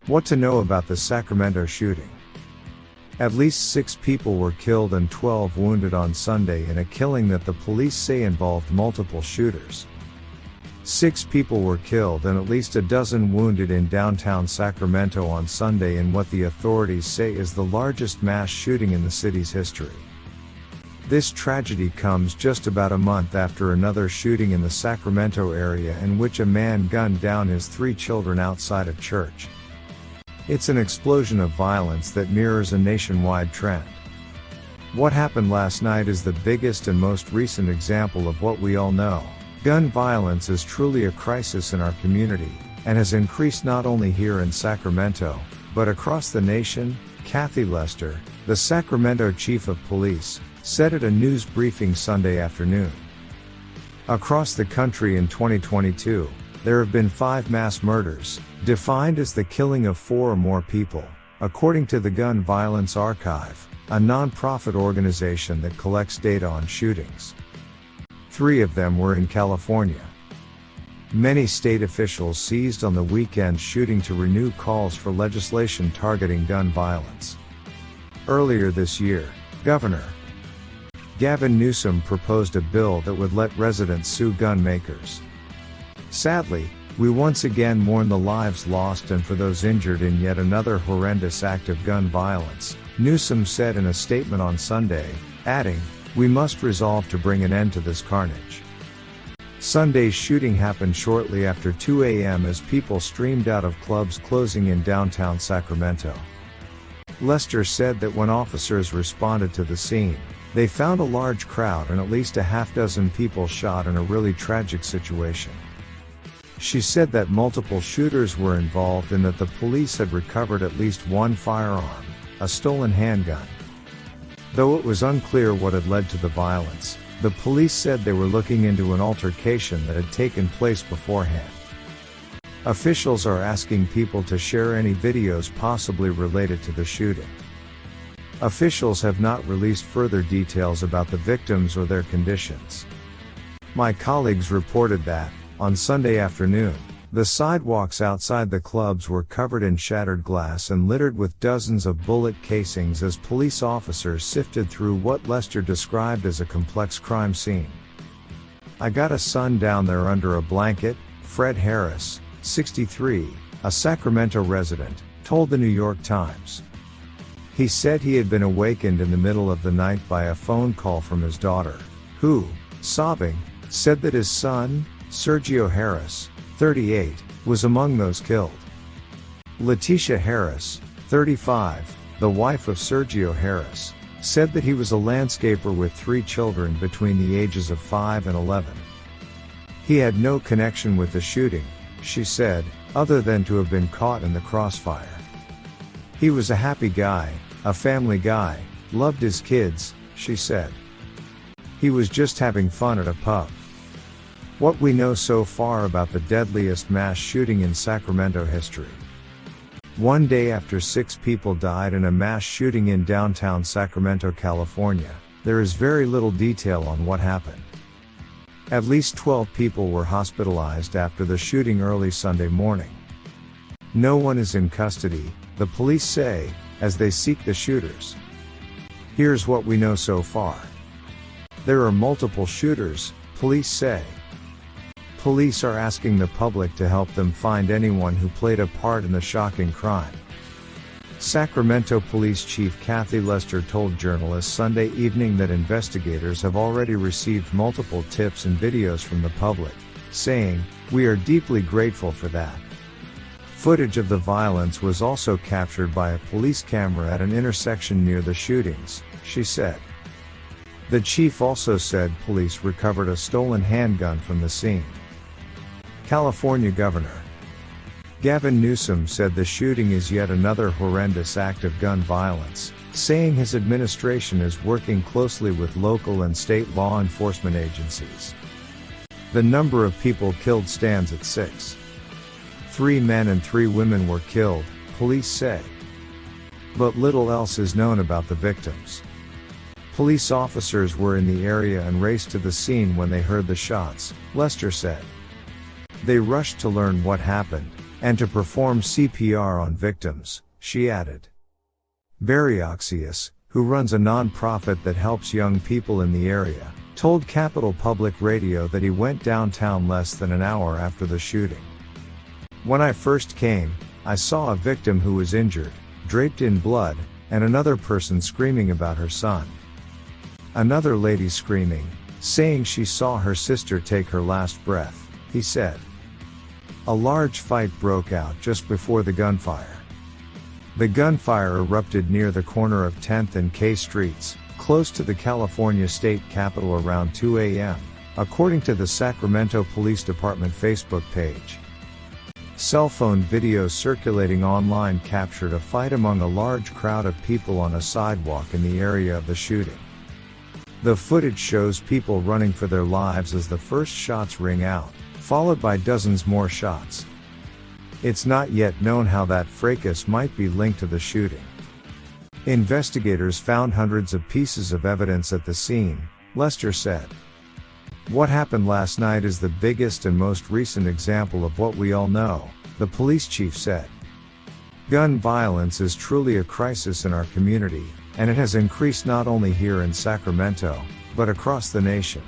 What to know about the Sacramento shooting? At least 6 people were killed and 12 wounded on Sunday in a killing that the police say involved multiple shooters. 6 people were killed and at least a dozen wounded in downtown Sacramento on Sunday in what the authorities say is the largest mass shooting in the city's history. This tragedy comes just about a month after another shooting in the Sacramento area in which a man gunned down his 3 children outside a church. It's an explosion of violence that mirrors a nationwide trend. What happened last night is the biggest and most recent example of what we all know. Gun violence is truly a crisis in our community, and has increased not only here in Sacramento, but across the nation, Kathy Lester, the Sacramento Chief of Police, said at a news briefing Sunday afternoon. Across the country in 2022, there have been 5 mass murders, defined as the killing of 4 or more people, according to the Gun Violence Archive, a non-profit organization that collects data on shootings. 3 of them were in California. Many state officials seized on the weekend shooting to renew calls for legislation targeting gun violence. Earlier this year, Governor Gavin Newsom proposed a bill that would let residents sue gun makers. Sadly, we once again mourn the lives lost and for those injured in yet another horrendous act of gun violence, Newsom said in a statement on Sunday, adding, "We must resolve to bring an end to this carnage." Sunday's shooting happened shortly after 2 a.m. as people streamed out of clubs closing in downtown Sacramento. Lester said that when officers responded to the scene, they found a large crowd and at least a half-dozen people shot in a really tragic situation. She said that multiple shooters were involved and that the police had recovered at least 1 firearm, a stolen handgun. Though it was unclear what had led to the violence, the police said they were looking into an altercation that had taken place beforehand. Officials are asking people to share any videos possibly related to the shooting. Officials have not released further details about the victims or their conditions. My colleagues reported that, on Sunday afternoon, the sidewalks outside the clubs were covered in shattered glass and littered with dozens of bullet casings as police officers sifted through what Lester described as a complex crime scene. "I got a son down there under a blanket," Fred Harris, 63, a Sacramento resident, told the New York Times. He said he had been awakened in the middle of the night by a phone call from his daughter, who, sobbing, said that his son, Sergio Harris, 38, was among those killed. Letitia Harris, 35, the wife of Sergio Harris, said that he was a landscaper with 3 children between the ages of 5 and 11. He had no connection with the shooting, she said, other than to have been caught in the crossfire. He was a happy guy, a family guy, loved his kids, she said. He was just having fun at a pub. What we know so far about the deadliest mass shooting in Sacramento history. One day after 6 people died in a mass shooting in downtown Sacramento, California, there is very little detail on what happened. At least 12 people were hospitalized after the shooting early Sunday morning. No one is in custody, the police say, as they seek the shooters. Here's what we know so far. There are multiple shooters, police say. Police are asking the public to help them find anyone who played a part in the shocking crime. Sacramento Police Chief Kathy Lester told journalists Sunday evening that investigators have already received multiple tips and videos from the public, saying, "We are deeply grateful for that." Footage of the violence was also captured by a police camera at an intersection near the shootings, she said. The chief also said police recovered a stolen handgun from the scene. California Governor Gavin Newsom said the shooting is yet another horrendous act of gun violence, saying his administration is working closely with local and state law enforcement agencies. The number of people killed stands at 6. 3 men and 3 women were killed, police say. But little else is known about the victims. Police officers were in the area and raced to the scene when they heard the shots, Lester said. They rushed to learn what happened, and to perform CPR on victims, she added. Barry Oxius, who runs a non-profit that helps young people in the area, told Capital Public Radio that he went downtown less than an hour after the shooting. When I first came, I saw a victim who was injured, draped in blood, and another person screaming about her son. Another lady screaming, saying she saw her sister take her last breath, he said. A large fight broke out just before the gunfire. The gunfire erupted near the corner of 10th and K Streets, close to the California State Capitol around 2 a.m., according to the Sacramento Police Department Facebook page. Cell phone videos circulating online captured a fight among a large crowd of people on a sidewalk in the area of the shooting. The footage shows people running for their lives as the first shots ring out, followed by dozens more shots. It's not yet known how that fracas might be linked to the shooting. Investigators found hundreds of pieces of evidence at the scene, Lester said. What happened last night is the biggest and most recent example of what we all know, the police chief said. Gun violence is truly a crisis in our community, and it has increased not only here in Sacramento, but across the nation.